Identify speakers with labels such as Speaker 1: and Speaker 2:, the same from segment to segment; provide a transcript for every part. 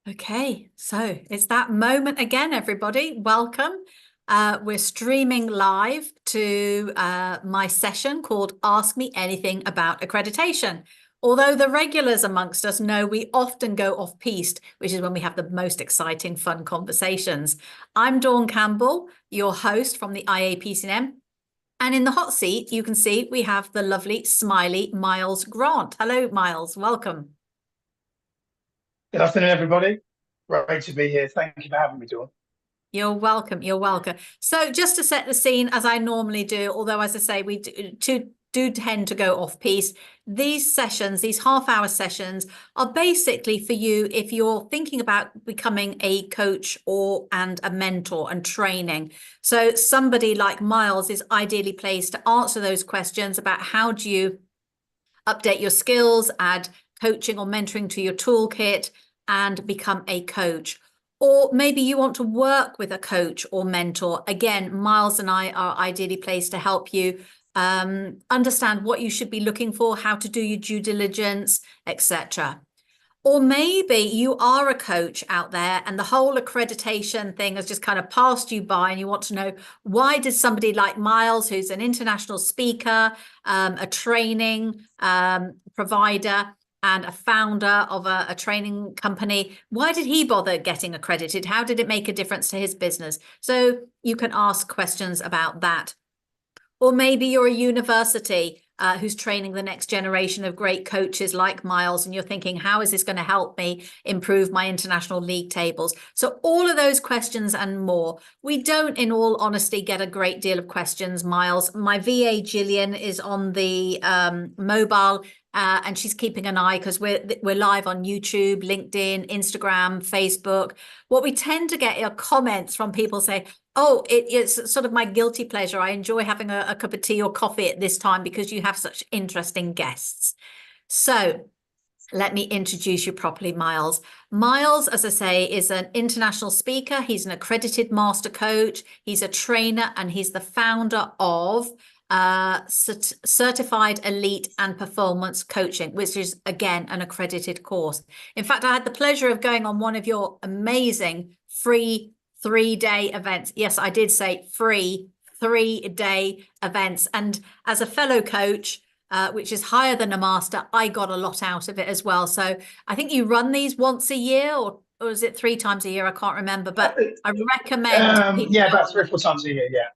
Speaker 1: Okay, so it's that moment again, everybody. Welcome. We're streaming live to my session called Ask Me Anything About Accreditation. Although the regulars amongst us know we often go off-piste, which is when we have the most exciting, fun conversations. I'm Dawn Campbell, your host from the IAPC&M. And in the hot seat, you can see we have the lovely, smiley Miles Grant. Hello, Miles. Welcome.
Speaker 2: Good afternoon, everybody. Great to be here. Thank you for having me, Dawn.
Speaker 1: You're welcome. You're welcome. So just to set the scene, as I normally do, although, as I say, we do tend to go off piece, these sessions, these half-hour sessions, are basically for you if you're thinking about becoming a coach and a mentor and training. So somebody like Miles is ideally placed to answer those questions about how do you update your skills, add coaching or mentoring to your toolkit, and become a coach. Or maybe you want to work with a coach or mentor. Again, Miles and I are ideally placed to help you understand what you should be looking for, how to do your due diligence, etc. Or maybe you are a coach out there and the whole accreditation thing has just kind of passed you by and you want to know, why did somebody like Miles, who's an international speaker, a training provider, and a founder of a training company, why did he bother getting accredited? How did it make a difference to his business? So you can ask questions about that. Or maybe you're a university who's training the next generation of great coaches like Miles, and you're thinking, how is this going to help me improve my international league tables? So all of those questions and more. We don't, in all honesty, get a great deal of questions, Miles. My VA, Gillian, is on the mobile and she's keeping an eye because we're live on YouTube, LinkedIn, Instagram, Facebook. What we tend to get are comments from people say, oh, it's sort of my guilty pleasure. I enjoy having a cup of tea or coffee at this time because you have such interesting guests. So let me introduce you properly, Miles. Miles, as I say, is an international speaker. He's an accredited master coach. He's a trainer, and he's the founder of Certified Elite and Performance Coaching, which is, again, an accredited course. In fact, I had the pleasure of going on one of your amazing free 3-day events. Yes, I did say free 3-day events. And as a fellow coach, which is higher than a master, I got a lot out of it as well. So I think you run these once a year, or is it 3 times a year? I can't remember, but I recommend people
Speaker 2: Yeah,
Speaker 1: go
Speaker 2: about
Speaker 1: on
Speaker 2: 3 or 4 times a year. Yeah.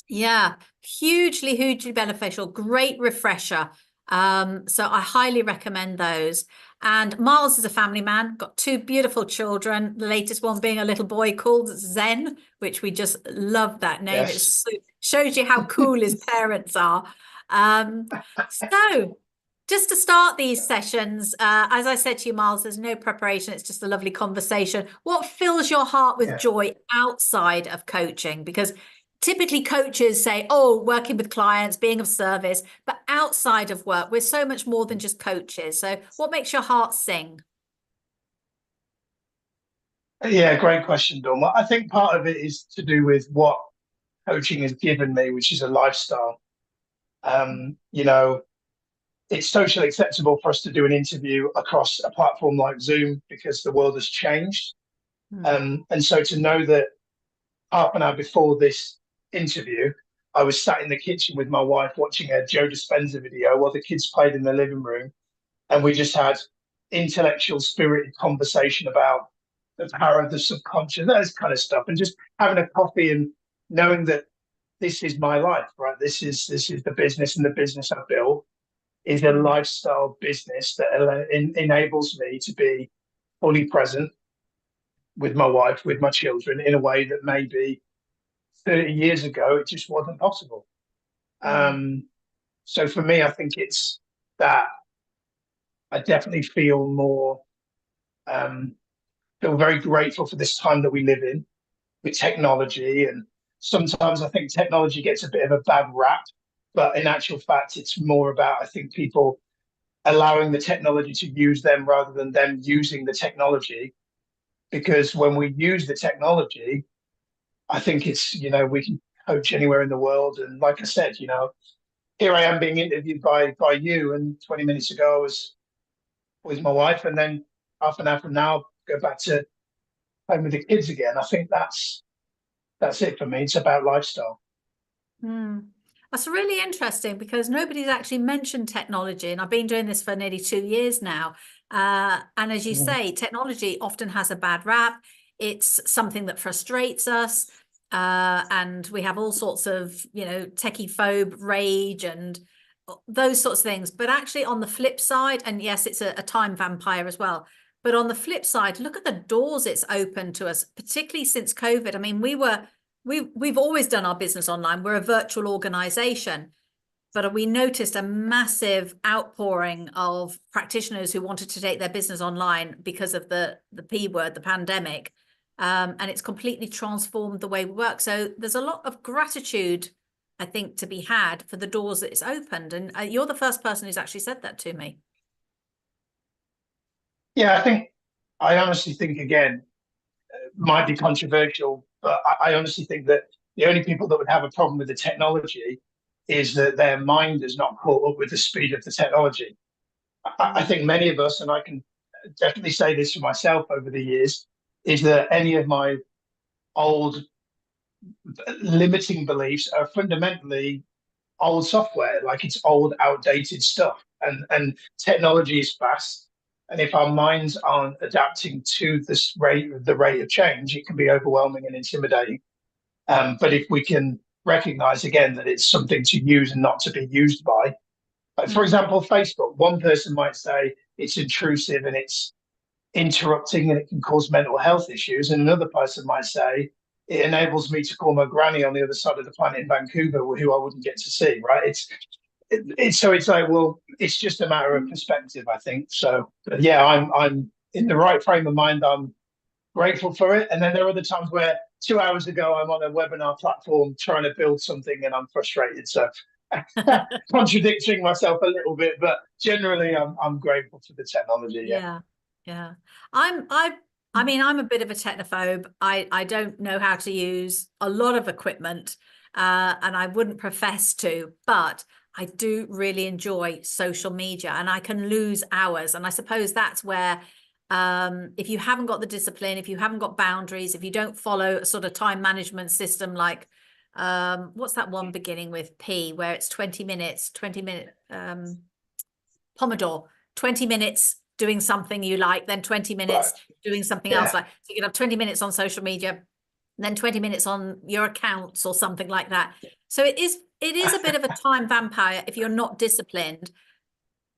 Speaker 1: yeah, hugely, hugely beneficial. Great refresher. So I highly recommend those. And Miles is a family man, got 2 beautiful children, the latest one being a little boy called Zen, which we just love that name. It
Speaker 2: Yes.
Speaker 1: shows you how cool his parents are. So just to start these sessions, as I said to you, Miles, there's no preparation. It's just a lovely conversation. What fills your heart with
Speaker 2: Yeah.
Speaker 1: joy outside of coaching? Because typically coaches say, oh, working with clients, being of service, but outside of work, we're so much more than just coaches. So what makes your heart sing?
Speaker 2: Yeah, great question, Dawn. Well, I think part of it is to do with what coaching has given me, which is a lifestyle. You know, it's socially acceptable for us to do an interview across a platform like Zoom because the world has changed.
Speaker 1: Hmm.
Speaker 2: And so to know that half an hour before this interview, I was sat in the kitchen with my wife watching a Joe Dispenza video while the kids played in the living room. And we just had intellectual, spirited conversation about the power of the subconscious, that kind of stuff, and just having a coffee and knowing that this is my life, right? This is the business, and the business I've built is a
Speaker 1: Hmm.
Speaker 2: lifestyle business that enables me to be fully present with my wife, with my children, in a way that maybe 30 years ago it just wasn't possible.
Speaker 1: Hmm.
Speaker 2: Um, so for me, I think it's that I definitely um, feel very grateful for this time that we live in with technology. And sometimes I think technology gets a bit of a bad rap, but in actual fact, it's more about, I think, people allowing the technology to use them rather than them using the technology. Because when we use the technology, I think we can coach anywhere in the world. And like I said, here I am being interviewed by you, and 20 minutes ago I was with my wife, and then half an hour from now go back to home with the kids again. I think that's it for me. It's about lifestyle.
Speaker 1: That's really interesting because nobody's actually mentioned technology, and I've been doing this for nearly 2 years now. And as you say, technology often has a bad rap. It's something that frustrates us, and we have all sorts of, techie phobe rage and those sorts of things. But actually, on the flip side, and yes, it's a time vampire as well. But on the flip side, look at the doors it's opened to us, particularly since COVID. I mean, we've always done our business online. We're a virtual organization, but we noticed a massive outpouring of practitioners who wanted to take their business online because of the P word, the pandemic. And it's completely transformed the way we work. So there's a lot of gratitude, I think, to be had for the doors that it's opened. And you're the first person who's actually said that to me.
Speaker 2: Yeah, I honestly think, again, might be controversial, but I honestly think that the only people that would have a problem with the technology is that their mind is not caught up with the speed of the technology. I think many of us, and I can definitely say this for myself over the years, is that any of my old limiting beliefs are fundamentally old software, like it's old, outdated stuff. And technology is fast. And if our minds aren't adapting to the rate of change, it can be overwhelming and intimidating. But if we can recognize again that it's something to use and not to be used by, like for example, Facebook, one person might say it's intrusive and it's interrupting and it can cause mental health issues. And another person might say it enables me to call my granny on the other side of the planet in Vancouver, who I wouldn't get to see, right? So it's like, well, it's just a matter of perspective, I think. So yeah, I'm in the right frame of mind. I'm grateful for it. And then there are other times where 2 hours ago I'm on a webinar platform trying to build something and I'm frustrated. So contradicting myself a little bit, but generally I'm grateful for the technology.
Speaker 1: Yeah. I mean, I'm a bit of a technophobe. I don't know how to use a lot of equipment, and I wouldn't profess to, but I do really enjoy social media, and I can lose hours. And I suppose that's where, if you haven't got the discipline, if you haven't got boundaries, if you don't follow a sort of time management system, like, what's that one beginning with P, where it's 20 minutes, Pomodoro, 20 minutes doing something you like, then 20 minutes doing something else. Like, so you can have 20 minutes on social media, then 20 minutes on your accounts or something like that. So it is a bit of a time vampire if you're not disciplined.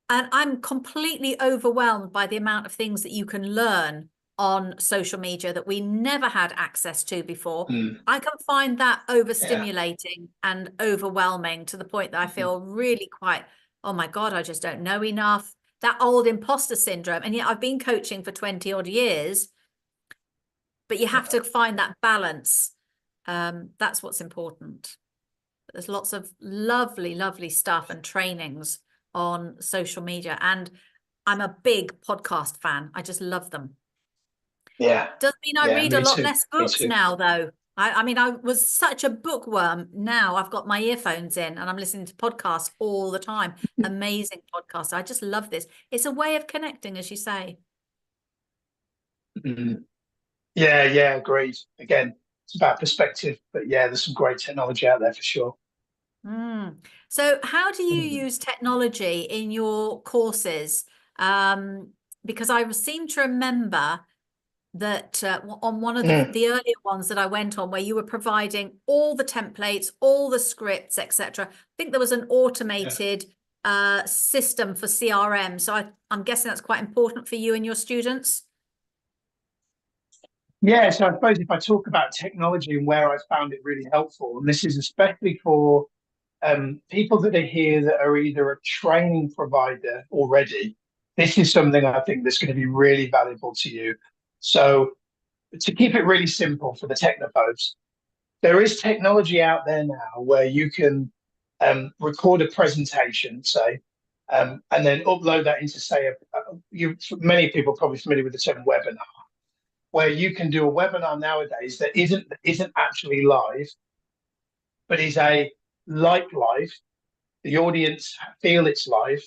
Speaker 1: And I'm completely overwhelmed by the amount of things that you can learn on social media that we never had access to before. I can find that overstimulating and overwhelming to the point that I feel really quite, oh my God, I just don't know enough. That old imposter syndrome. And yet I've been coaching for 20 odd years, but you have to find that balance. That's what's important. There's lots of lovely, lovely stuff and trainings on social media. And I'm a big podcast fan. I just love them.
Speaker 2: Yeah.
Speaker 1: Does mean I read a lot less books now, though. I mean, I was such a bookworm. Now I've got my earphones in and I'm listening to podcasts all the time. Amazing podcasts. I just love this. It's a way of connecting, as you say.
Speaker 2: Yeah, agreed. Again, it's about perspective, but yeah, there's some great technology out there for sure.
Speaker 1: So how do you use technology in your courses? Because I seem to remember that on one of the earlier ones that I went on, where you were providing all the templates, all the scripts, etc. I think there was an automated system for CRM. So I'm guessing that's quite important for you and your students.
Speaker 2: Yeah, so I suppose if I talk about technology and where I found it really helpful, and this is especially for people that are here that are either a training provider already, this is something I think that's going to be really valuable to you. So to keep it really simple for the technophobes, there is technology out there now where you can record a presentation, say, and then upload that into, say, many people are probably familiar with the term webinar, where you can do a webinar nowadays that isn't actually live, but is like live. The audience feel it's live.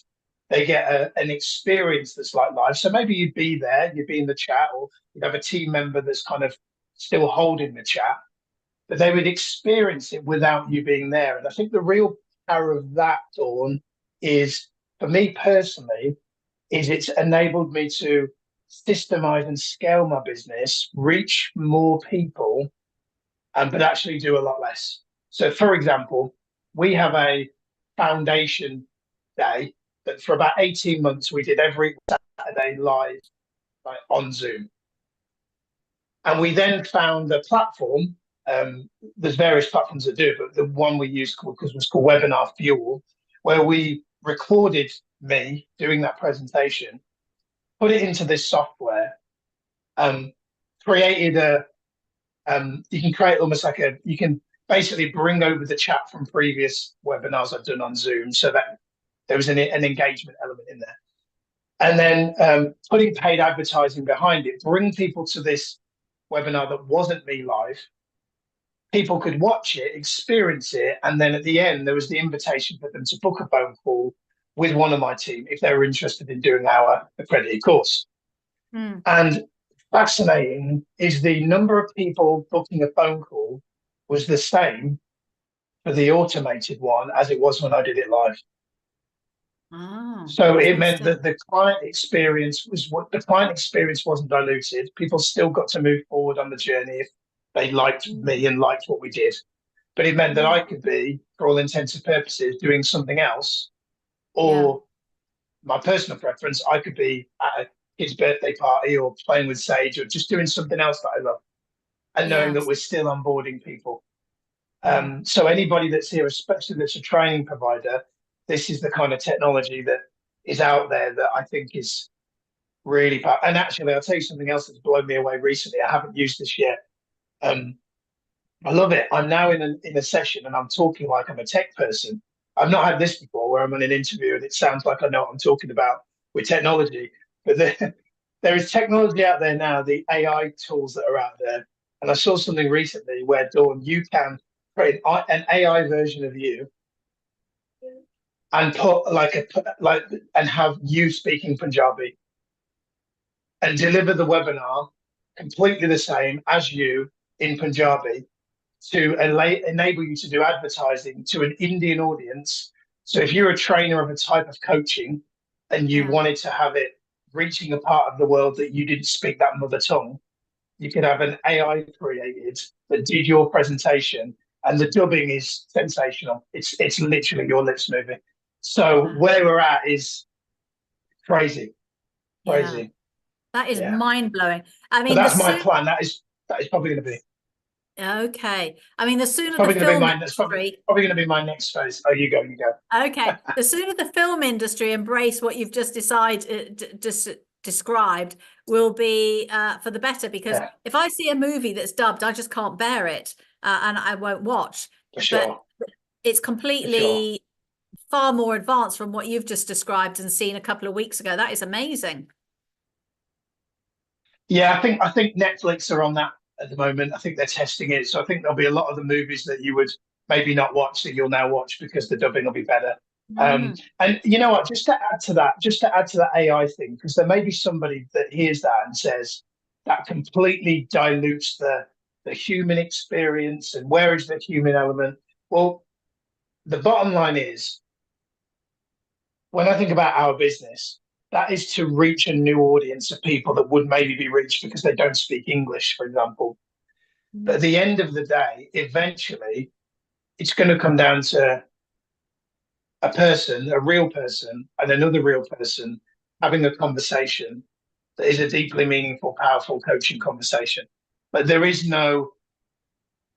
Speaker 2: They get an experience that's like live. So maybe you'd be there, you'd be in the chat, or you'd have a team member that's kind of still holding the chat, but they would experience it without you being there. And I think the real power of that, Dawn, is, for me personally, is it's enabled me to systemize and scale my business, reach more people, but actually do a lot less. So, for example, we have a foundation day that for about 18 months we did every Saturday live, like, on Zoom. And we then found a platform. There's various platforms that do it, but the one we used was called Webinar Fuel, where we recorded me doing that presentation, put it into this software, created you can create almost like you can basically bring over the chat from previous webinars I've done on Zoom, so that there was an engagement element in there. And then putting paid advertising behind it, bring people to this webinar that wasn't me live. People could watch it, experience it, and then at the end, there was the invitation for them to book a phone call with one of my team if they were interested in doing our accredited course. And fascinating is the number of people booking a phone call was the same for the automated one as it was when I did it live. So it meant that the client experience wasn't diluted. People still got to move forward on the journey if they liked me and liked what we did. But it meant that I could be, for all intents and purposes, doing something else, or my personal preference, I could be at a kid's birthday party or playing with Sage or just doing something else that I love, and knowing that we're still onboarding people. So anybody that's here, especially that's a training provider, this is the kind of technology that is out there that I think is really powerful. And actually, I'll tell you something else that's blown me away recently. I haven't used this yet. I love it. I'm now in a session and I'm talking like I'm a tech person. I've not had this before, where I'm on an interview and it sounds like I know what I'm talking about with technology. But there is technology out there now, the AI tools that are out there. And I saw something recently where, Dawn, you can create an AI version of you and put and have you speaking Punjabi and deliver the webinar completely the same as you in Punjabi, to enable you to do advertising to an Indian audience. So if you're a trainer of a type of coaching and you wanted to have it reaching a part of the world that you didn't speak that mother tongue, you could have an AI created that did your presentation, and the dubbing is sensational. It's literally your lips moving. So where we're at is crazy.
Speaker 1: That is mind blowing. I mean,
Speaker 2: but that's my plan. That is probably going to be.
Speaker 1: Okay. I mean, the sooner
Speaker 2: probably
Speaker 1: the
Speaker 2: going
Speaker 1: film
Speaker 2: to be that's probably going to be my next phase. Oh, you go.
Speaker 1: Okay. The sooner the film industry embrace what you've just described will be for the better, because if I see a movie that's dubbed, I just can't bear it, and I won't watch.
Speaker 2: For sure.
Speaker 1: But it's completely far more advanced from what you've just described and seen a couple of weeks ago. That is amazing.
Speaker 2: Yeah, I think Netflix are on that at the moment. I think they're testing it. So I think there'll be a lot of the movies that you would maybe not watch that you'll now watch because the dubbing will be better. And you know what, just to add to that AI thing, because there may be somebody that hears that and says that completely dilutes the human experience, and where is the human element? Well, the bottom line is, when I think about our business, that is to reach a new audience of people that would maybe be reached because they don't speak English, for example. But at the end of the day, eventually, it's going to come down to a person, a real person, and another real person having a conversation that is a deeply meaningful, powerful coaching conversation. But there is no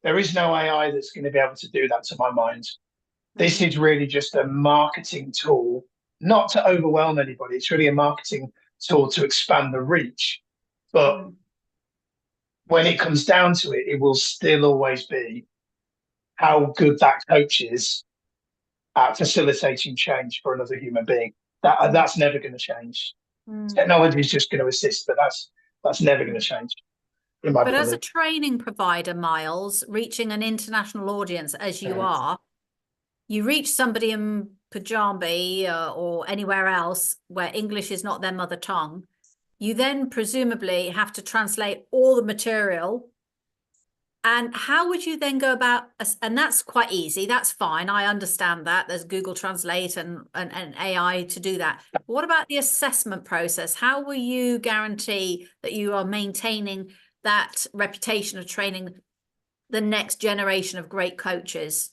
Speaker 2: AI that's going to be able to do that, to my mind. This is really just a marketing tool, not to overwhelm anybody. It's really a marketing tool to expand the reach. But when it comes down to it, it will still always be how good that coach is at facilitating change for another human being. That's never going to change. Technology is just going to assist, but that's never going to change.
Speaker 1: But as a training provider, Miles, reaching an international audience as you are, you reach somebody in Punjabi or anywhere else where English is not their mother tongue, You then presumably have to translate all the material. And how would you then go about, and that's quite easy, that's fine, I understand that, there's Google Translate and AI to do that. But what about the assessment process? How will you guarantee that you are maintaining that reputation of training the next generation of great coaches?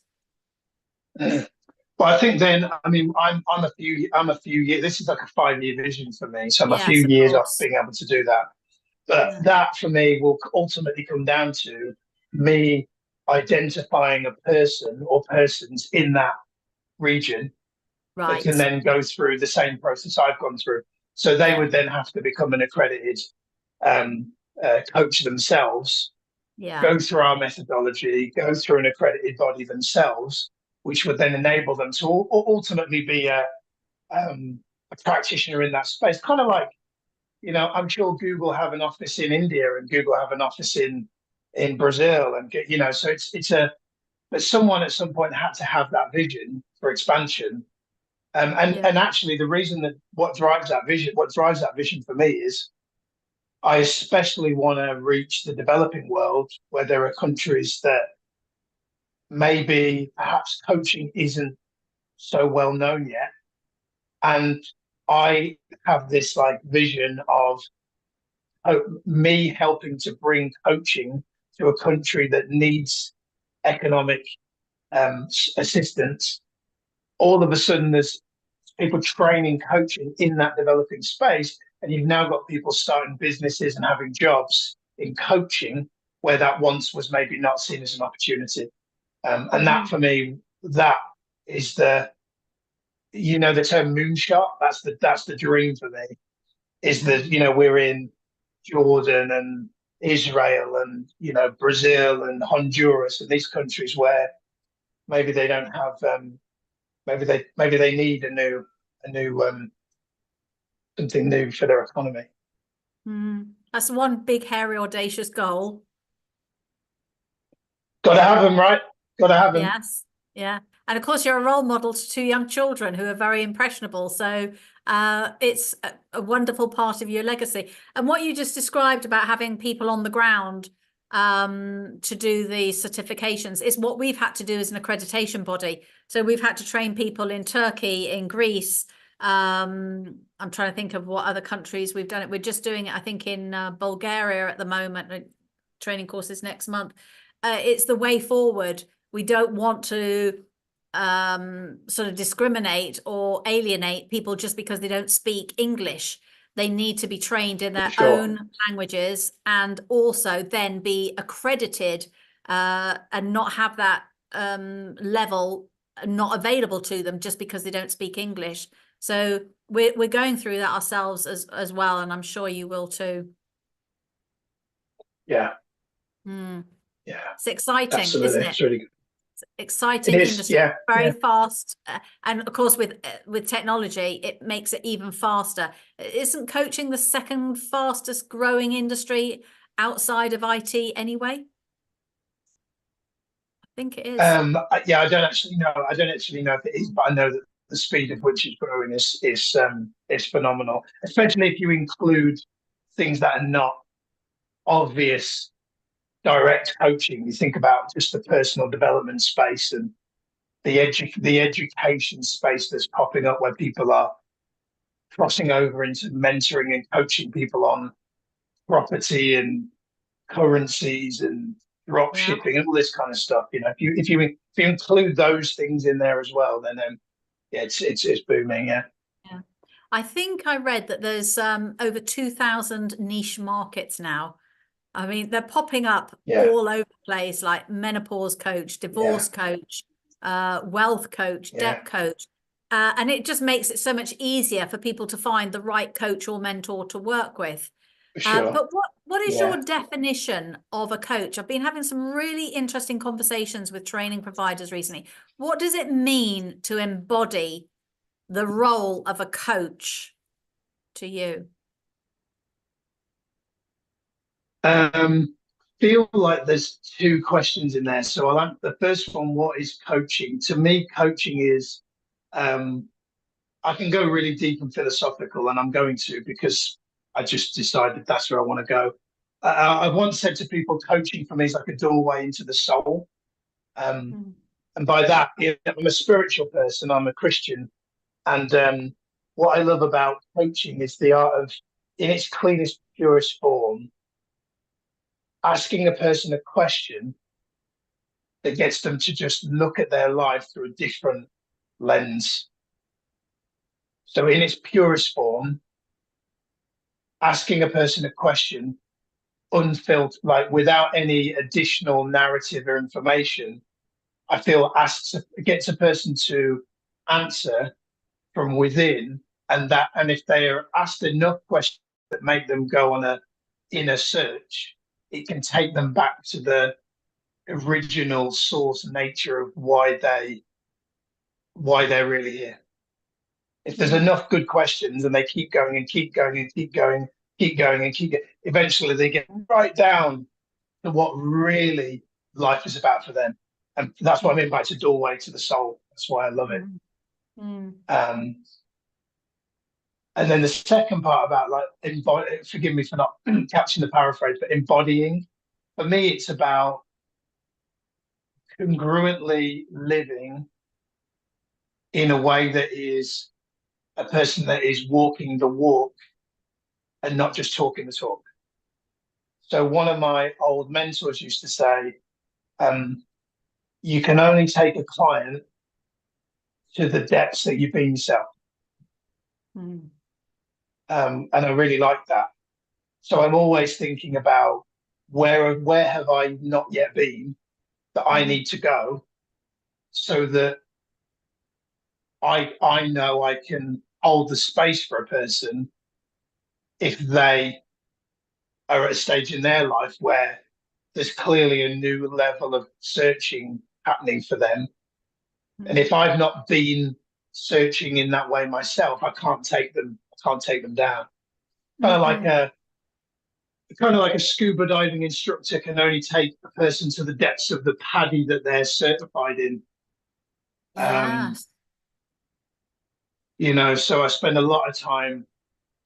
Speaker 2: Well, I think then, I mean, I'm a few years, this is like a 5-year vision for me. So I'm a few
Speaker 1: Yes, of
Speaker 2: years off
Speaker 1: course.
Speaker 2: being able to do that. But
Speaker 1: Yeah.
Speaker 2: that for me will ultimately come down to me identifying a person or persons in that region that can
Speaker 1: Right.
Speaker 2: then go through the same process I've gone through. So they
Speaker 1: Yeah.
Speaker 2: would then have to become an accredited coach themselves,
Speaker 1: Yeah.
Speaker 2: go through our methodology, go through an accredited body themselves, which would then enable them to ultimately be a practitioner in that space. Kind of like, you know, I'm sure Google have an office in India and Google have an office in Brazil, and you know, so but someone at some point had to have that vision for expansion.
Speaker 1: Yeah.
Speaker 2: And actually, the reason that what drives that vision for me is I especially want to reach the developing world where there are countries that maybe perhaps coaching isn't so well known yet. And I have this like vision of me helping to bring coaching to a country that needs economic assistance. All of a sudden, there's people training, coaching in that developing space, and you've now got people starting businesses and having jobs in coaching where that once was maybe not seen as an opportunity. And that for me, that is the, you know, the term moonshot. That's the dream for me. Is that, you know, we're in Jordan and Israel and, you know, Brazil and Honduras and these countries where maybe they don't have maybe they need a new something new for their economy.
Speaker 1: That's one big, hairy, audacious goal.
Speaker 2: Got to have them, right? Got to have them.
Speaker 1: Yes. Yeah. And of course, you're a role model to 2 young children who are very impressionable. So it's a wonderful part of your legacy. And what you just described about having people on the ground to do the certifications is what we've had to do as an accreditation body. So we've had to train people in Turkey, in Greece. I'm trying to think of what other countries we've done it. We're just doing it, I think, in Bulgaria at the moment, training courses next month. It's the way forward. We don't want to sort of discriminate or alienate people just because they don't speak English. They need to be trained in their
Speaker 2: Sure.
Speaker 1: own languages and also then be accredited and not have that level not available to them just because they don't speak English. So we're going through that ourselves as well, and I'm sure you will too.
Speaker 2: Yeah.
Speaker 1: Yeah. It's exciting,
Speaker 2: Absolutely.
Speaker 1: isn't it?
Speaker 2: It's really good.
Speaker 1: Exciting
Speaker 2: It is,
Speaker 1: industry,
Speaker 2: yeah,
Speaker 1: very fast, and of course with technology it makes it even faster. Isn't coaching the second fastest growing industry outside of IT anyway? I think it is.
Speaker 2: Yeah, I don't actually know. I don't actually know if it is, but I know that the speed at which it's growing is phenomenal, especially if you include things that are not obvious direct coaching. You think about just the personal development space and the education space that's popping up where people are crossing over into mentoring and coaching people on property and currencies and drop
Speaker 1: Yeah.
Speaker 2: shipping and all this kind of stuff. You know, if you include those things in there as well, then yeah, it's booming. Yeah.
Speaker 1: Yeah. I think I read that there's over 2,000 niche markets now. I mean, they're popping up
Speaker 2: Yeah.
Speaker 1: all over the place, like menopause coach, divorce coach, wealth coach,
Speaker 2: Yeah.
Speaker 1: debt coach. And it just makes it so much easier for people to find the right coach or mentor to work with.
Speaker 2: For sure.
Speaker 1: But what is
Speaker 2: Yeah.
Speaker 1: your definition of a coach? I've been having some really interesting conversations with training providers recently. What does it mean to embody the role of a coach to you?
Speaker 2: Feel like there's two questions in there. So I'll answer the first one. What is coaching? To me, coaching is I can go really deep and philosophical, and I'm going to because I just decided that's where I want to go. I once said to people, coaching for me is like a doorway into the soul. And by that, I'm a spiritual person, I'm a Christian. And what I love about coaching is the art of, in its cleanest, purest form, asking a person a question that gets them to just look at their life through a different lens. So, in its purest form, asking a person a question unfiltered, like without any additional narrative or information, I feel gets a person to answer from within, and if they are asked enough questions that make them go on a inner search, it can take them back to the original source nature of why they're really here. If there's enough good questions and they keep going and keep going and keep going, keep going and keep going, eventually they get right down to what really life is about for them. And that's what I mean by it's a doorway to the soul. That's why I love it. And then the second part about like forgive me for not catching the paraphrase, but embodying. For me, it's about congruently living in a way that is a person that is walking the walk and not just talking the talk. So one of my old mentors used to say, you can only take a client to the depths that you've been yourself. And I really like that. So I'm always thinking about where have I not yet been that I need to go, so that I know I can hold the space for a person if they are at a stage in their life where there's clearly a new level of searching happening for them. And if I've not been searching in that way myself, I can't take them down. Kind of like a scuba diving instructor can only take a person to the depths of the paddy that they're certified in.
Speaker 1: Yes.
Speaker 2: So I spend a lot of time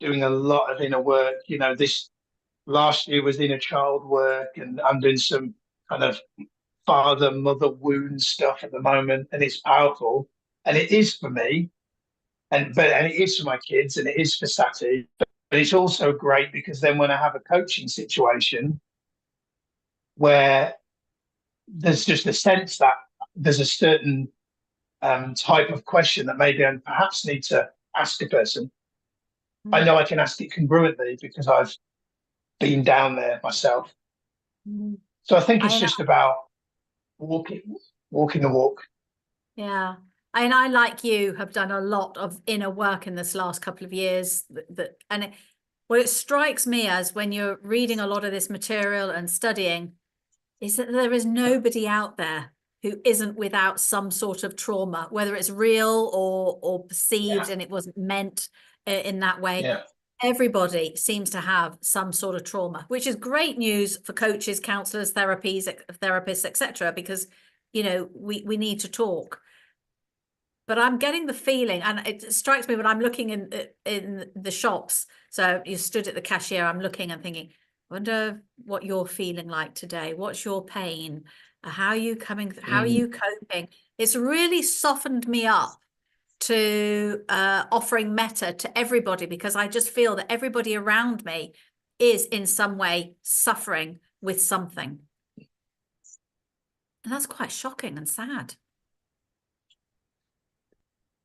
Speaker 2: doing a lot of inner work. This last year was inner child work, and I'm doing some kind of father mother wound stuff at the moment, and it's powerful, and it is for me, and it is for my kids, and it is for Sati. But it's also great because then when I have a coaching situation where there's just a sense that there's a certain type of question that maybe I perhaps need to ask a person, I know I can ask it congruently because I've been down there myself. So I think it's just about walking the walk.
Speaker 1: Yeah. And I, like you, have done a lot of inner work in this last couple of years. What it strikes me as when you're reading a lot of this material and studying is that there is nobody out there who isn't without some sort of trauma, whether it's real or perceived and it wasn't meant in that way.
Speaker 2: Yeah.
Speaker 1: Everybody seems to have some sort of trauma, which is great news for coaches, counselors, therapists, etc., because we need to talk. But I'm getting the feeling, and it strikes me when I'm looking in the shops. So you stood at the cashier, I'm looking and thinking, I wonder what you're feeling like today. What's your pain? How are you coming? How are you coping? It's really softened me up to offering metta to everybody, because I just feel that everybody around me is in some way suffering with something. And that's quite shocking and sad.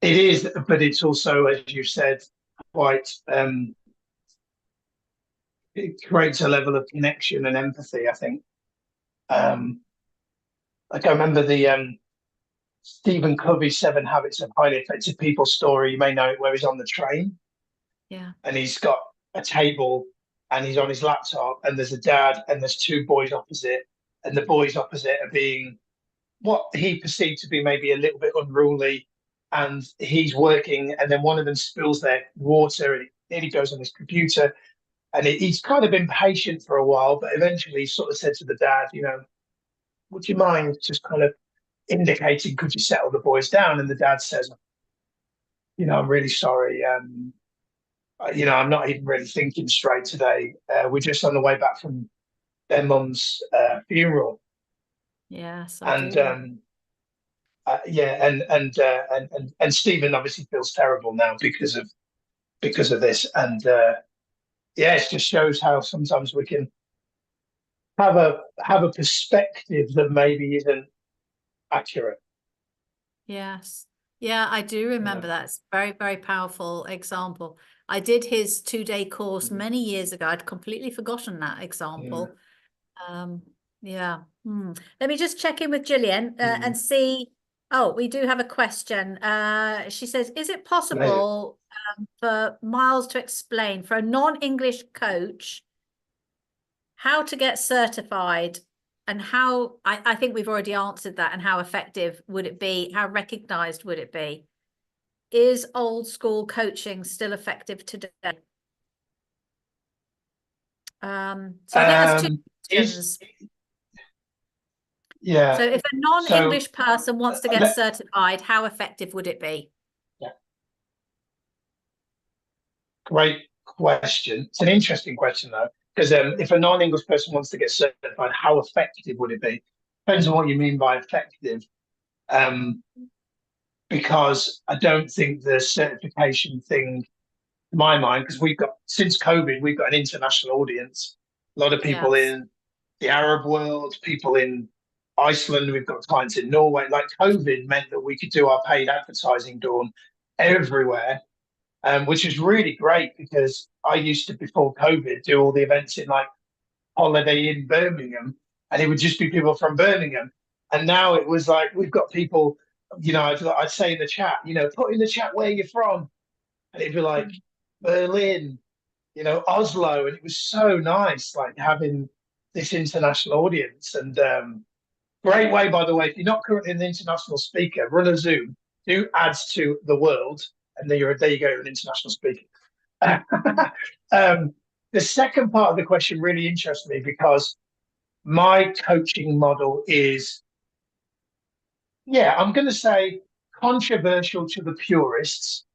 Speaker 2: It is, but it's also, as you said, quite it creates a level of connection and empathy, I think. Like I remember the Stephen Covey's 7 Habits of Highly Effective People story. You may know it, where he's on the train.
Speaker 1: Yeah.
Speaker 2: And he's got a table and he's on his laptop, and there's a dad and there's 2 boys opposite. And the boys opposite are being what he perceived to be maybe a little bit unruly. And he's working, and then one of them spills their water, and it nearly goes on his computer. And he's kind of impatient for a while, but eventually he sort of said to the dad, would you mind just kind of indicating, could you settle the boys down? And the dad says, I'm really sorry. I'm not even really thinking straight today. We're just on the way back from their mum's funeral,
Speaker 1: Yes, I
Speaker 2: and
Speaker 1: do.
Speaker 2: yeah, and Stephen obviously feels terrible now because of this, and yeah, it just shows how sometimes we can have a perspective that maybe isn't accurate.
Speaker 1: Yes. Yeah, I do
Speaker 2: Yeah.
Speaker 1: remember that. It's a very, very powerful example. I did his 2-day course
Speaker 2: Mm.
Speaker 1: many years ago. I'd completely forgotten that
Speaker 2: Yeah.
Speaker 1: example. Um, yeah. Let me just check in with Gillian
Speaker 2: Mm.
Speaker 1: and see. Oh, we do have a question. She says, is it
Speaker 2: Amazing.
Speaker 1: possible for Miles to explain for a non-English coach how to get certified and how, I think we've already answered that, and how effective would it be? How recognized would it be? Is old school coaching still effective today? So I think there's two
Speaker 2: Is
Speaker 1: questions. So
Speaker 2: Yeah.
Speaker 1: if a
Speaker 2: So
Speaker 1: non-English person wants to get
Speaker 2: let,
Speaker 1: certified, how effective would it be?
Speaker 2: yeah, great question. It's an interesting question though, because if a non-English person wants to get certified, how effective would it be? Depends on what you mean by effective. Um, because I don't think the certification thing, in my mind, because we've got since COVID, we've got an international audience. A lot of people
Speaker 1: Yes.
Speaker 2: in the Arab world, people in Iceland, we've got clients in Norway. Like COVID meant that we could do our paid advertising done everywhere, which is really great because I used to, before COVID, do all the events in like Holiday Inn Birmingham, and it would just be people from Birmingham. And now it was like we've got people, I'd say in the chat, put in the chat where you're from, and it'd be like Berlin, Oslo, and it was so nice, like having this international audience. And great way, by the way, if you're not currently an international speaker, run a Zoom, do ads to the world, and there you go, you're an international speaker. um, the second part of the question really interests me because my coaching model is, yeah, I'm going to say controversial to the purists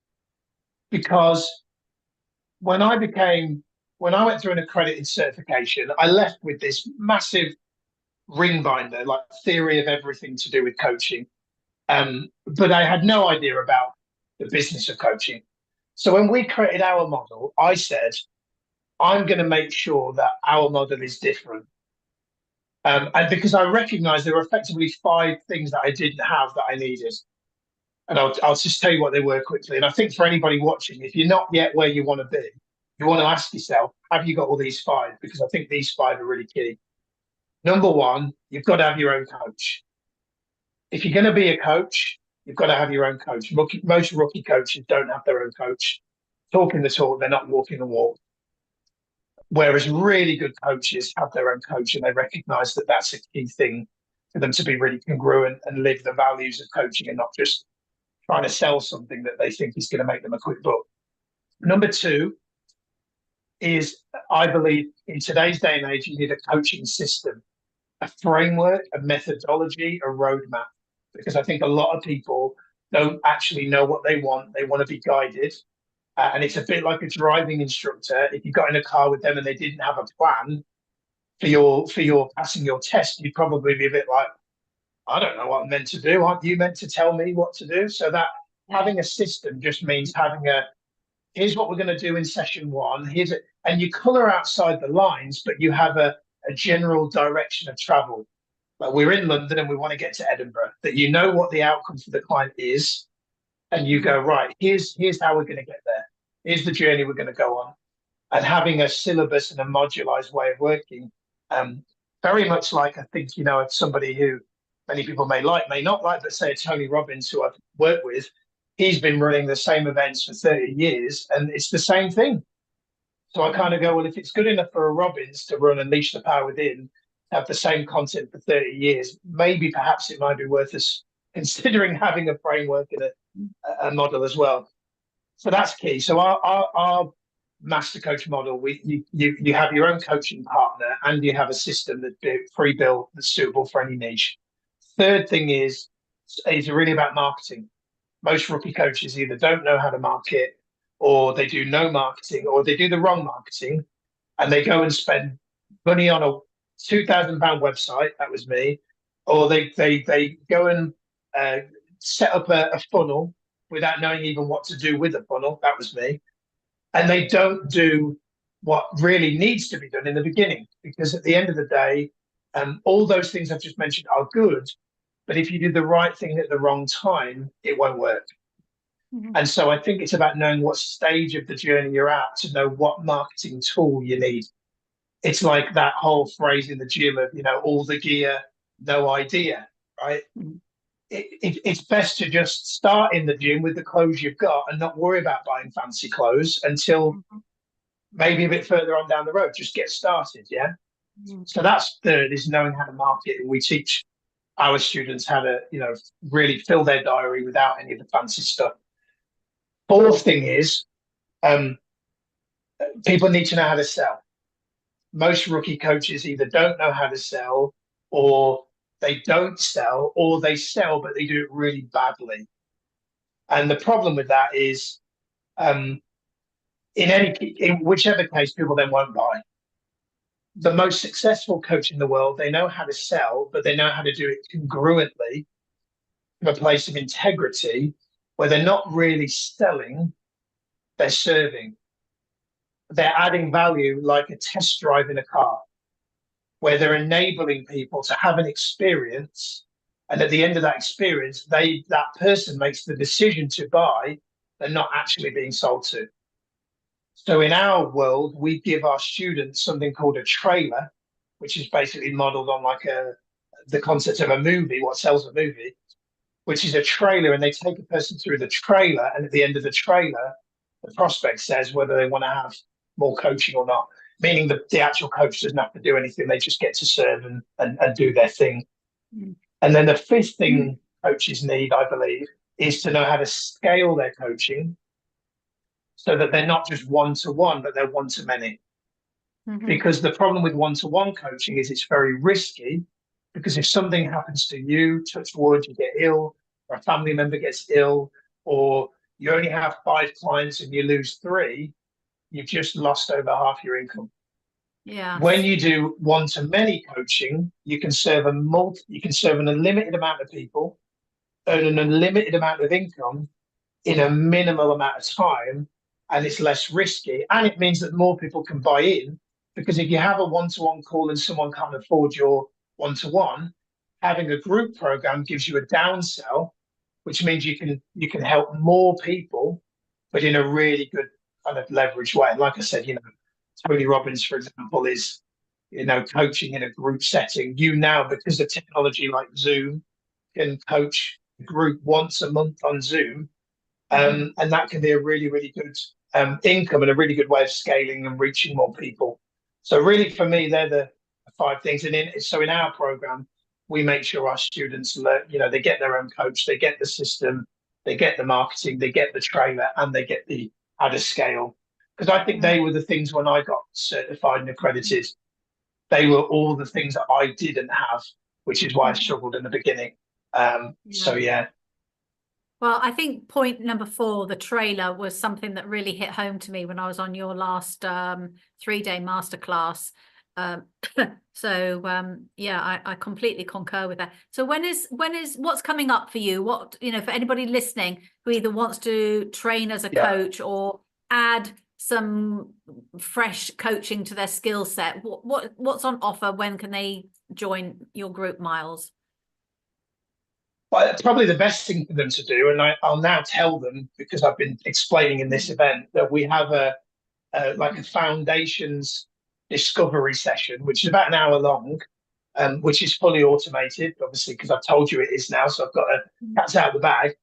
Speaker 2: because when I became when I went through an accredited certification, I left with this massive ring binder, like theory of everything to do with coaching. But I had no idea about the business of coaching. So when we created our model, I said, I'm going to make sure that our model is different. And because I recognized there were effectively 5 things that I didn't have that I needed. And I'll just tell you what they were quickly. And I think for anybody watching, if you're not yet where you want to be, you want to ask yourself, have you got all these 5? Because I think these 5 are really key. Number one, you've got to have your own coach. If you're going to be a coach, you've got to have your own coach. Most rookie coaches don't have their own coach. Talking the talk, they're not walking the walk. Whereas really good coaches have their own coach and they recognize that that's a key thing for them to be really congruent and live the values of coaching and not just trying to sell something that they think is going to make them a quick buck. Number 2 is, I believe, in today's day and age, you need a coaching system, a framework, a methodology, a roadmap. Because I think a lot of people don't actually know what they want. They want to be guided. And it's a bit like a driving instructor. If you got in a car with them and they didn't have a plan for your passing your test, you'd probably be a bit like, I don't know what I'm meant to do. Aren't you meant to tell me what to do? So that having a system just means having here's what we're going to do in session 1. And you color outside the lines, but you have a general direction of travel. Like we're in London and we want to get to Edinburgh, that you know what the outcome for the client is, and you go, right, here's how we're going to get there. Here's the journey we're going to go on. And having a syllabus and a modularized way of working, very much like I think, somebody who many people may like, may not like, but say Tony Robbins, who I've worked with, he's been running the same events for 30 years and it's the same thing. So I kind of go, well, if it's good enough for a Robbins to run Unleash the Power Within, have the same content for 30 years, maybe perhaps it might be worth us considering having a framework and a model as well. So that's key. So our master coach model, you have your own coaching partner and you have a system that's pre-built that's suitable for any niche. Third thing is really about marketing. Most rookie coaches either don't know how to market or they do no marketing, or they do the wrong marketing, and they go and spend money on a £2,000 website. That was me. Or they go and set up a funnel without knowing even what to do with a funnel. That was me. And they don't do what really needs to be done in the beginning, because at the end of the day, all those things I've just mentioned are good, but if you do the right thing at the wrong time, it won't work. And so I think it's about knowing what stage of the journey you're at to know what marketing tool you need. It's like that whole phrase in the gym of, all the gear, no idea, right? It's best to just start in the gym with the clothes you've got and not worry about buying fancy clothes until maybe a bit further on down the road. Just get started, yeah? So that's third, is knowing how to market. And we teach our students how to, really fill their diary without any of the fancy stuff. Fourth thing is, people need to know how to sell. Most rookie coaches either don't know how to sell, or they don't sell, or they sell, but they do it really badly. And the problem with that is, in whichever case, people then won't buy. The most successful coach in the world, they know how to sell, but they know how to do it congruently from a place of integrity, where they're not really selling, they're serving. They're adding value like a test drive in a car, where they're enabling people to have an experience. And at the end of that experience, that person makes the decision to buy. They're not actually being sold to. So in our world, we give our students something called a trailer, which is basically modeled on the concept of a movie, what sells a movie, which is a trailer. And they take a person through the trailer. And at the end of the trailer, the prospect says whether they want to have more coaching or not, meaning that the actual coach doesn't have to do anything. They just get to serve and do their thing. And then the fifth thing coaches need, I believe, is to know how to scale their coaching so that they're not just one-to-one, but they're one-to-many. Because the problem with one-to-one coaching is it's very risky, because if something happens to you, touch wood, you get ill, or a family member gets ill, or you only have 5 clients and you lose 3, you've just lost over half your income.
Speaker 1: Yeah.
Speaker 2: When you do one-to-many coaching, you can serve an unlimited amount of people, earn an unlimited amount of income in a minimal amount of time, and it's less risky. And it means that more people can buy in, because if you have a one-to-one call and someone can't afford your one-to-one, having a group program gives you a downsell, which means you can help more people, but in a really good kind of leverage way. And like I said, Tony Robbins, for example, is, coaching in a group setting. You now, because of technology like Zoom, can coach a group once a month on Zoom. And that can be a really, really good income and a really good way of scaling and reaching more people. So really, for me, they're the 5 things. And in our program, we make sure our students learn, they get their own coach, they get the system, they get the marketing, they get the trailer, and they get the how to scale. Because I think they were the things when I got certified and accredited, they were all the things that I didn't have, which is why I struggled in the beginning. So, yeah.
Speaker 1: Well, I think point number 4, the trailer, was something that really hit home to me when I was on your last 3-day masterclass. I completely concur with that. So what's coming up for you? What, for anybody listening who either wants to train as a coach or add some fresh coaching to their skill set, what's on offer? When can they join your group, Miles?
Speaker 2: Well, probably the best thing for them to do, and I'll now tell them, because I've been explaining in this event, that we have a foundations discovery session, which is about an hour long, which is fully automated, obviously, because I've told you it is now. So I've got a cat's out of the bag.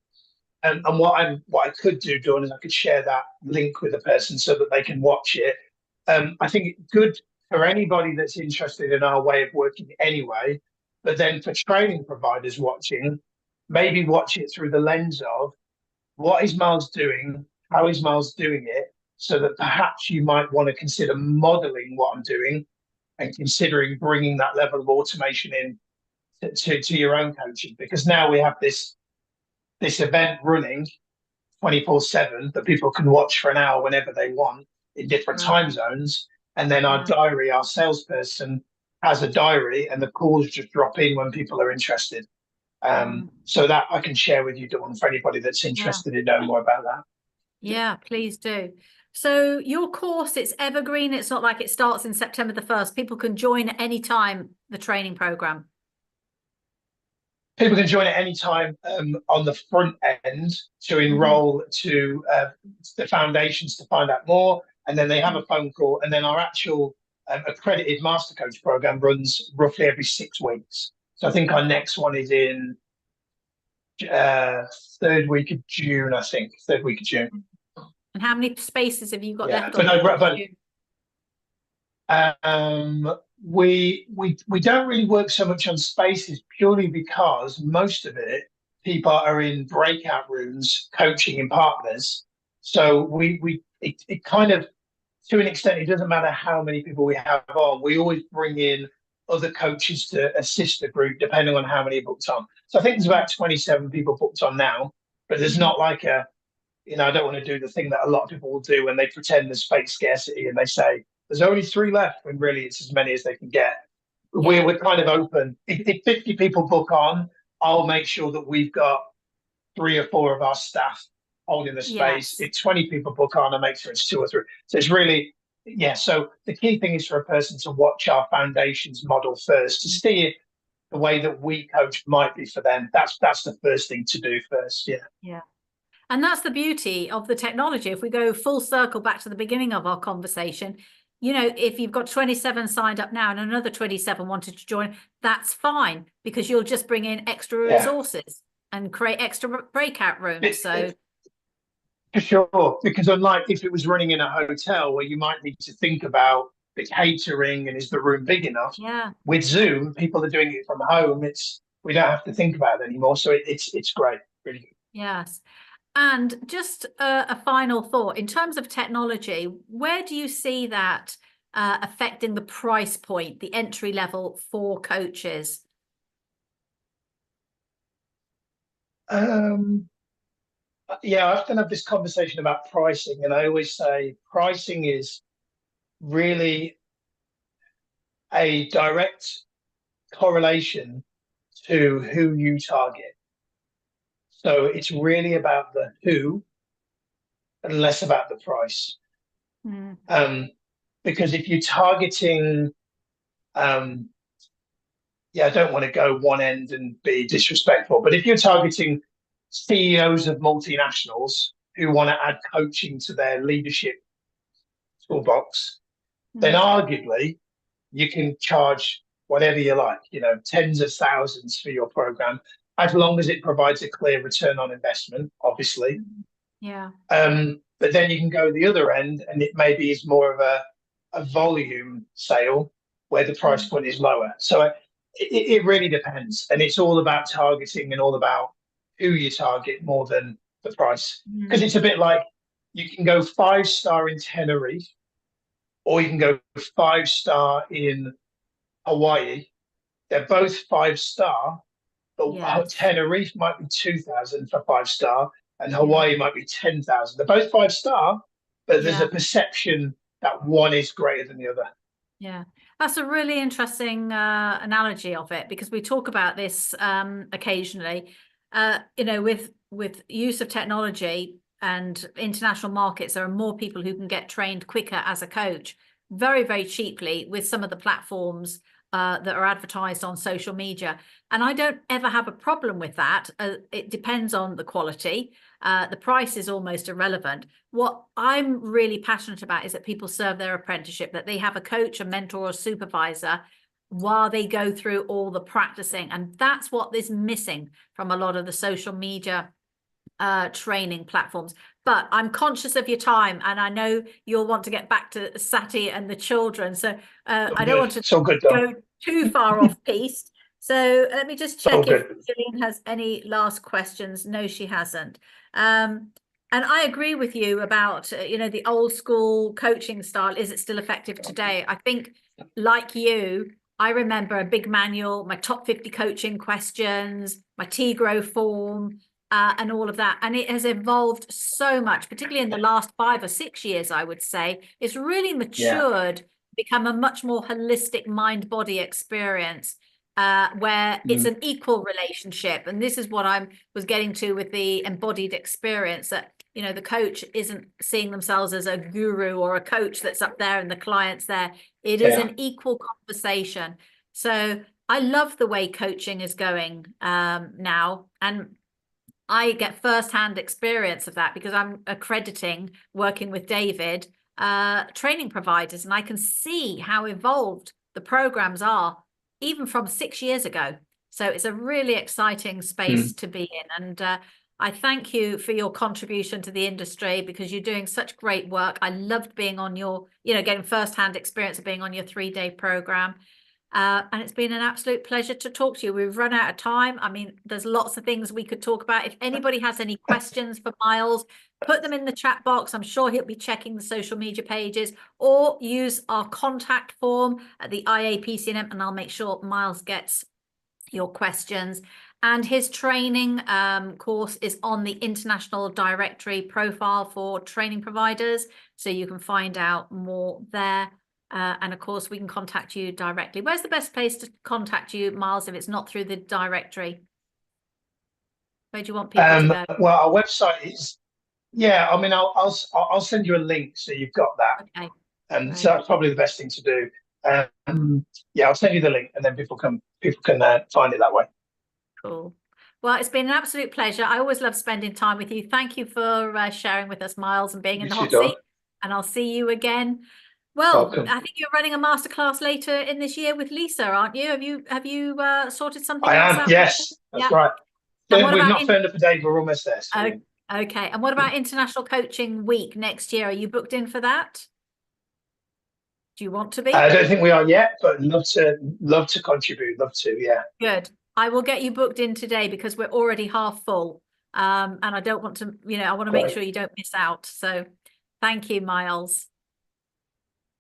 Speaker 2: And what I could do, Dawn, is I could share that link with a person so that they can watch it. I think it's good for anybody that's interested in our way of working anyway. But then for training providers watching, maybe watch it through the lens of, what is Miles doing? How is Miles doing it? So that perhaps you might want to consider modeling what I'm doing and considering bringing that level of automation in to your own coaching. Because now we have this event running 24/7 that people can watch for an hour whenever they want in different time zones. And then our diary, our salesperson has a diary, and the calls just drop in when people are interested. So that I can share with you, Dawn, for anybody that's interested in knowing more about that.
Speaker 1: Yeah, please do. So your course, it's evergreen. It's not like it starts in September the 1st. People can join at any time, the training program.
Speaker 2: People can join at any time on the front end to enroll to the foundations to find out more. And then they have a phone call. And then our actual accredited master coach program runs roughly every 6 weeks. So I think our next one is in third week of June, I think. Third week of June.
Speaker 1: And how many spaces have you got left
Speaker 2: but
Speaker 1: on?
Speaker 2: We don't really work so much on spaces, purely because most of it, people are in breakout rooms coaching in partners. So it kind of, to an extent, it doesn't matter how many people we have on. We always bring in other coaches to assist the group, depending on how many are booked on. So I think there's about 27 people booked on now, but there's not like a, I don't want to do the thing that a lot of people will do when they pretend there's fake scarcity and they say, there's only 3 left, when really it's as many as they can get. We're kind of open. If 50 people book on, I'll make sure that we've got 3 or 4 of our staff holding the space. If 20 people book on, I make sure it's 2 or 3. So it's really, so the key thing is for a person to watch our foundations model first, to see if the way that we coach might be for them. That's the first thing to do first.
Speaker 1: Yeah. And that's the beauty of the technology. If we go full circle back to the beginning of our conversation, if you've got 27 signed up now and another 27 wanted to join, that's fine, because you'll just bring in extra resources and create extra breakout rooms.
Speaker 2: For sure, because unlike if it was running in a hotel where you might need to think about the catering and is the room big enough, with Zoom, people are doing it from home. We don't have to think about it anymore. So it's great, really good.
Speaker 1: Yes. And just a final thought, in terms of technology, where do you see that affecting the price point, the entry level for coaches?
Speaker 2: I often have this conversation about pricing, and I always say pricing is really a direct correlation to who you target. So it's really about the who and less about the price. Because if you're targeting, I don't want to go one end and be disrespectful, but if you're targeting CEOs of multinationals who want to add coaching to their leadership toolbox, then arguably you can charge whatever you like, tens of thousands for your program, as long as it provides a clear return on investment, obviously. But then you can go the other end, and it maybe is more of a volume sale where the price point is lower. So it really depends, and it's all about targeting and all about who you target more than the price. Because it's a bit like, you can go 5-star in Tenerife, or you can go 5-star in Hawaii. They're both 5-star. But Tenerife might be 2,000 for 5-star, and Hawaii might be 10,000. They're both 5-star, but there's a perception that one is greater than the other.
Speaker 1: Yeah, that's a really interesting analogy of it, because we talk about this occasionally. With use of technology and international markets, there are more people who can get trained quicker as a coach, very, very cheaply, with some of the platforms that are advertised on social media. And I don't ever have a problem with that. It depends on the quality. The price is almost irrelevant. What I'm really passionate about is that people serve their apprenticeship, that they have a coach, a mentor, or supervisor while they go through all the practicing. And that's what is missing from a lot of the social media training platforms. But I'm conscious of your time, and I know you'll want to get back to Sati and the children. So I don't want to go too far off piste. So let me just check if Gillian has any last questions. No, she hasn't. And I agree with you about, the old school coaching style. Is it still effective today? I think, like you, I remember a big manual, my top 50 coaching questions, my T-Grow form. and all of that. And it has evolved so much, particularly in the last 5 or 6 years, I would say. It's really matured, become a much more holistic mind-body experience, where it's an equal relationship. And this is what I was getting to with the embodied experience, that, you know, the coach isn't seeing themselves as a guru or a coach that's up there and the client's there. It is an equal conversation. So I love the way coaching is going now. And I get firsthand experience of that because I'm accrediting, working with David, training providers, and I can see how evolved the programs are, even from 6 years ago. So it's a really exciting space to be in. And I thank you for your contribution to the industry, because you're doing such great work. I loved being on your, you know, getting firsthand experience of being on your 3-day program. And it's been an absolute pleasure to talk to you. We've run out of time. I mean, there's lots of things we could talk about. If anybody has any questions for Miles, put them in the chat box. I'm sure he'll be checking the social media pages, or use our contact form at the IAPC&M, and I'll make sure Miles gets your questions. And his training course is on the International Directory profile for training providers, so you can find out more there. And of course, we can contact you directly. Where's the best place to contact you, Miles, if it's not through the directory? Where do you want people to go?
Speaker 2: Well, our website is, I mean, I'll send you a link so you've got that.
Speaker 1: Okay.
Speaker 2: And so that's probably the best thing to do. I'll send you the link, and then people can find it that way.
Speaker 1: Cool. Well, it's been an absolute pleasure. I always love spending time with you. Thank you for sharing with us, Miles, and being in the hot seat. And I'll see you again. Well, welcome. I think you're running a masterclass later in this year with Lisa, aren't you? Have you sorted something else out?
Speaker 2: Yes, that's right. We've not phoned up a day, but we're almost there. So.
Speaker 1: Okay. And what about International Coaching Week next year? Are you booked in for that? Do you want to be?
Speaker 2: I don't think we are yet, but love to contribute. Love to, yeah.
Speaker 1: Good. I will get you booked in today, because we're already half full. And I don't want to, I want to make sure you don't miss out. So thank you, Miles.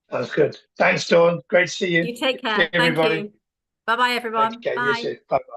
Speaker 2: That's good. Thanks, Dawn. Great to see you.
Speaker 1: You take care.
Speaker 2: See everybody.
Speaker 1: Thank you. Bye-bye, everyone.
Speaker 2: Okay,
Speaker 1: bye.
Speaker 2: Bye-bye.